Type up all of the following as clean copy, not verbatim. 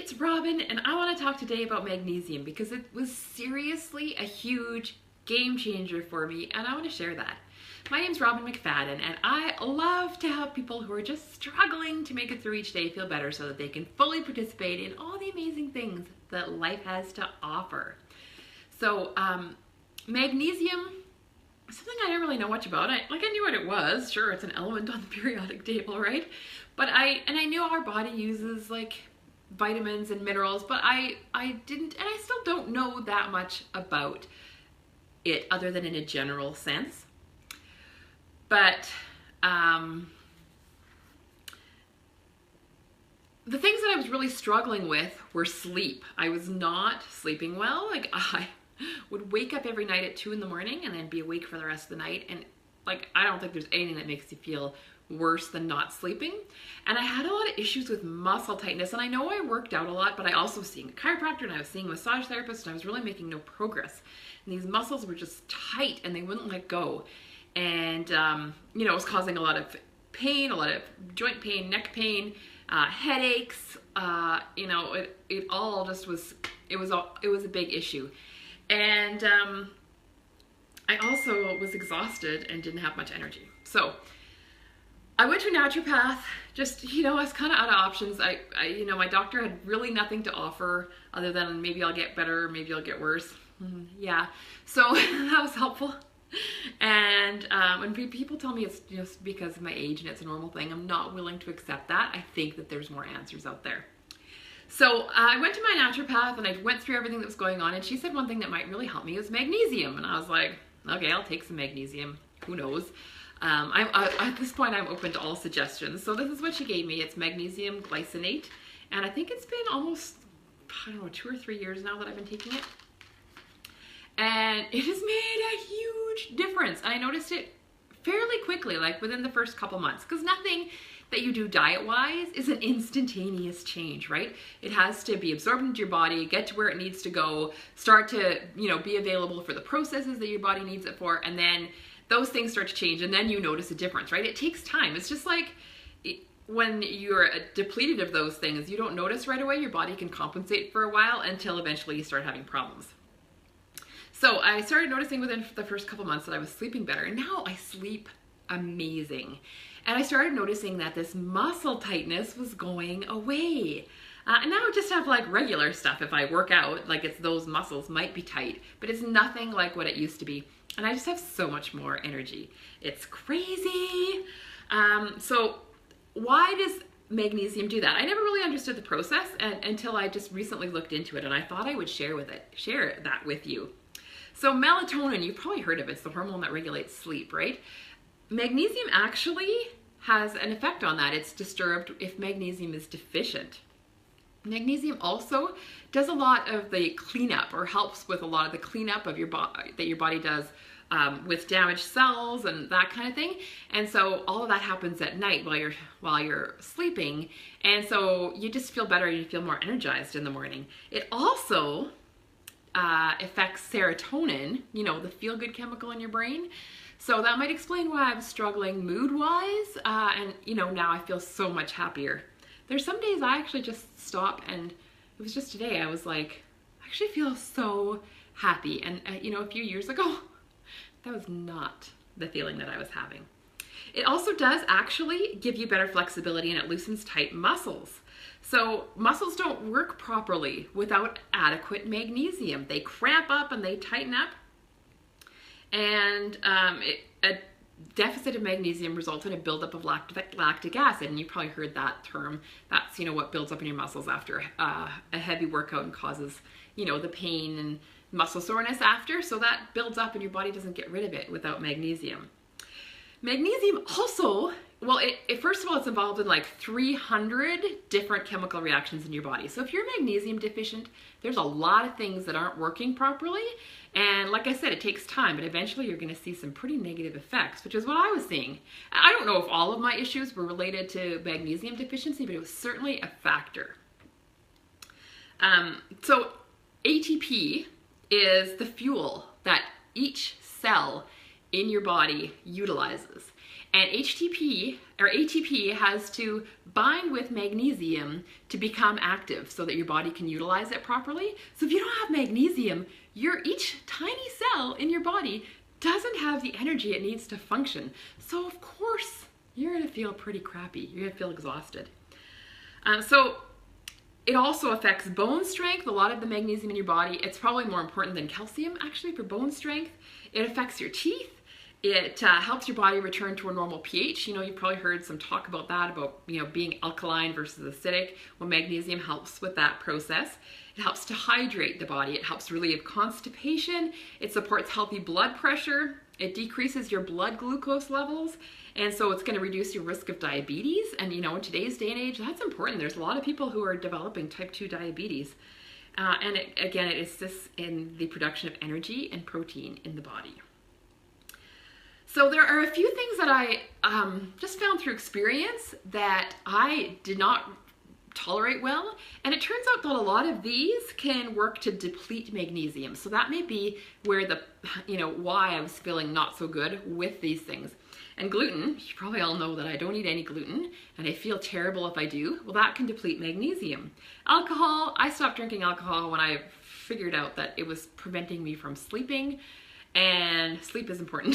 it's Robin, and I want to talk today about magnesium because it was seriously a huge game changer for me, and I want to share that. My name's Robin McFadden, and I love to help people who are just struggling to make it through each day feel better so that they can fully participate in all the amazing things that life has to offer. So, magnesium, something I didn't really know much about. I knew what it was. Sure, it's an element on the periodic table, right? But I knew our body uses like vitamins and minerals, but I didn't, and I still don't know that much about it other than in a general sense. But the things that I was really struggling with were sleep. I was not sleeping well. Like, I would wake up every night at 2 in the morning and then be awake for the rest of the night. And like, I don't think there's anything that makes you feel worse than not sleeping. And I had a lot of issues with muscle tightness. And I know I worked out a lot, but I also was seeing a chiropractor and I was seeing a massage therapist, and I was really making no progress. And these muscles were just tight and they wouldn't let go. And, you know, it was causing a lot of pain, a lot of joint pain, neck pain, headaches. You know, it all just was, it was a big issue. And I also was exhausted and didn't have much energy. So I went to a naturopath. Just, you know, I was kind of out of options. You know, my doctor had really nothing to offer other than maybe I'll get better, maybe I'll get worse. Yeah, so that was helpful. And when people tell me it's just because of my age and it's a normal thing, I'm not willing to accept that. I think that there's more answers out there. So I went to my naturopath and I went through everything that was going on, and she said one thing that might really help me is magnesium. And I was like, okay, I'll take some magnesium. Who knows? At this point, I'm open to all suggestions. So this is what she gave me. It's magnesium glycinate. And I think it's been almost, I don't know, 2 or 3 years now that I've been taking it. And it has made a huge difference. I noticed it fairly quickly, like within the first couple months, because nothing that you do diet-wise is an instantaneous change, right? It has to be absorbed into your body, get to where it needs to go, start to, you know, be available for the processes that your body needs it for, and then those things start to change, and then you notice a difference, right? It takes time. It's just like when you're depleted of those things, you don't notice right away. Your body can compensate for a while until eventually you start having problems. So I started noticing within the first couple months that I was sleeping better, and now I sleep amazing. And I started noticing that this muscle tightness was going away. And now I just have like regular stuff. If I work out, like it's those muscles might be tight, but it's nothing like what it used to be. And I just have so much more energy. It's crazy. So why does magnesium do that? I never really understood the process until I just recently looked into it, and I thought I would share that with you. So melatonin, you've probably heard of it. It's the hormone that regulates sleep, right? Magnesium actually has an effect on that. It's disturbed if magnesium is deficient. Magnesium also does a lot of the cleanup, or helps with a lot of the cleanup of your body that your body does with damaged cells and that kind of thing. And so all of that happens at night while you're sleeping. And so you just feel better, you feel more energized in the morning. It also affects serotonin, you know, the feel-good chemical in your brain. So that might explain why I was struggling mood-wise, and you know, now I feel so much happier. There's some days I actually just stop, and it was just today I was like, I actually feel so happy. And you know, a few years ago, that was not the feeling that I was having. It also does actually give you better flexibility, and it loosens tight muscles. So muscles don't work properly without adequate magnesium. They cramp up and they tighten up. And a deficit of magnesium results in a buildup of lactic acid. And you probably heard that term. That's, you know, what builds up in your muscles after a heavy workout and causes, you know, the pain and muscle soreness after. So that builds up and your body doesn't get rid of it without magnesium. Magnesium also, well, first of all, it's involved in like 300 different chemical reactions in your body. So if you're magnesium deficient, there's a lot of things that aren't working properly. And like I said, it takes time, but eventually you're going to see some pretty negative effects, which is what I was seeing. I don't know if all of my issues were related to magnesium deficiency, but it was certainly a factor. So ATP is the fuel that each cell in your body utilizes. And ATP has to bind with magnesium to become active so that your body can utilize it properly. So if you don't have magnesium, each tiny cell in your body doesn't have the energy it needs to function. So of course, you're gonna feel pretty crappy. You're gonna feel exhausted. So it also affects bone strength. A lot of the magnesium in your body, it's probably more important than calcium actually for bone strength. It affects your teeth. It helps your body return to a normal pH. You know, you've probably heard some talk about that, about, you know, being alkaline versus acidic. Well, magnesium helps with that process. It helps to hydrate the body. It helps relieve constipation. It supports healthy blood pressure. It decreases your blood glucose levels. And so it's going to reduce your risk of diabetes. And, you know, in today's day and age, that's important. There's a lot of people who are developing type 2 diabetes. And it assists in the production of energy and protein in the body. So there are a few things that I just found through experience that I did not tolerate well. And it turns out that a lot of these can work to deplete magnesium. So that may be where why I was feeling not so good with these things. And gluten, you probably all know that I don't eat any gluten and I feel terrible if I do. Well, that can deplete magnesium. Alcohol, I stopped drinking alcohol when I figured out that it was preventing me from sleeping. And sleep is important.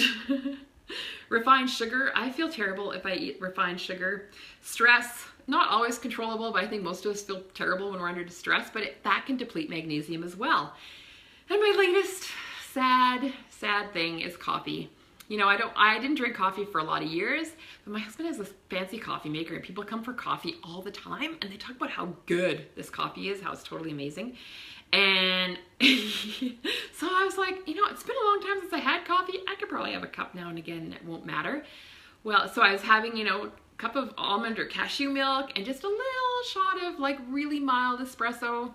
Refined sugar, I feel terrible if I eat refined sugar. Stress, not always controllable, but I think most of us feel terrible when we're under distress, but that can deplete magnesium as well. And my latest sad thing is coffee. You know, I didn't drink coffee for a lot of years, but my husband has this fancy coffee maker and people come for coffee all the time and they talk about how good this coffee is, how it's totally amazing. And so I was like, you know, it's been a long time since I had coffee. I could probably have a cup now and again and it won't matter. Well, so I was having, you know, a cup of almond or cashew milk and just a little shot of like really mild espresso.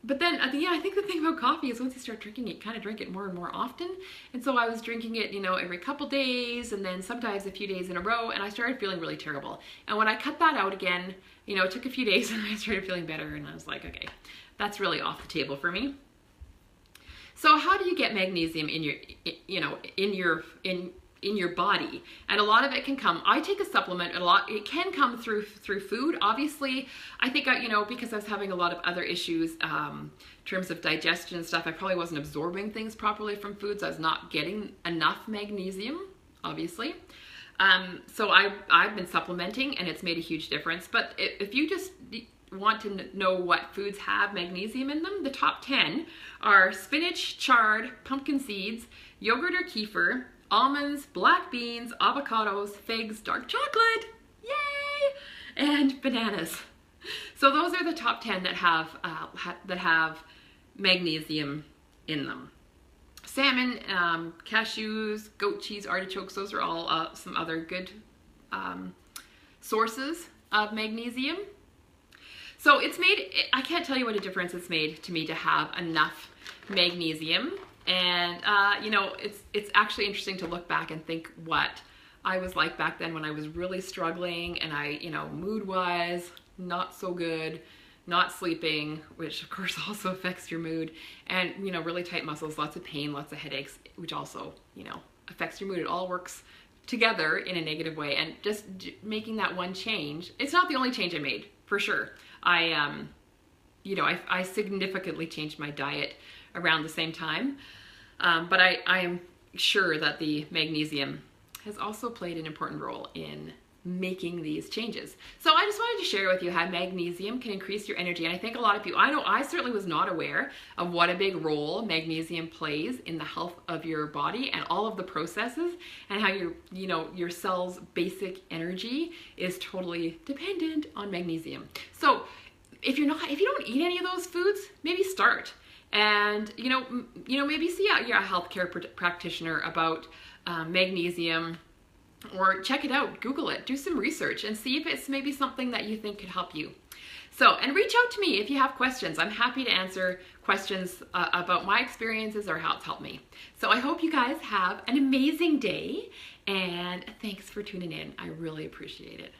But then, I think the thing about coffee is once you start drinking it, you kind of drink it more and more often. And so I was drinking it, you know, every couple days and then sometimes a few days in a row, and I started feeling really terrible. And when I cut that out again, you know, it took a few days and I started feeling better and I was like, okay, that's really off the table for me. So how do you get magnesium in your body? And a lot of it can come, I take a supplement, it can come through food. Obviously, I think, because I was having a lot of other issues in terms of digestion and stuff, I probably wasn't absorbing things properly from foods. I was not getting enough magnesium, obviously. So I've been supplementing and it's made a huge difference. But if you just want to know what foods have magnesium in them, the top 10 are spinach, chard, pumpkin seeds, yogurt or kefir, almonds, black beans, avocados, figs, dark chocolate, yay, and bananas. So those are the top 10 that have magnesium in them. Salmon, cashews, goat cheese, artichokes, those are all some other good sources of magnesium. So I can't tell you what a difference it's made to me to have enough magnesium. And, it's actually interesting to look back and think what I was like back then when I was really struggling and mood-wise, not so good, not sleeping, which of course also affects your mood, and, really tight muscles, lots of pain, lots of headaches, which also, affects your mood. It all works together in a negative way. And just making that one change, it's not the only change I made, for sure. I significantly changed my diet around the same time. But I am sure that the magnesium has also played an important role in making these changes. So I just wanted to share with you how magnesium can increase your energy. And I think a lot of people, I certainly was not aware of what a big role magnesium plays in the health of your body and all of the processes, and how your cell's basic energy is totally dependent on magnesium. So if you don't eat any of those foods, maybe start. And, maybe see your healthcare practitioner about magnesium, or check it out, Google it, do some research and see if it's maybe something that you think could help you. So, and reach out to me if you have questions. I'm happy to answer questions about my experiences or how it's helped me. So I hope you guys have an amazing day, and thanks for tuning in. I really appreciate it.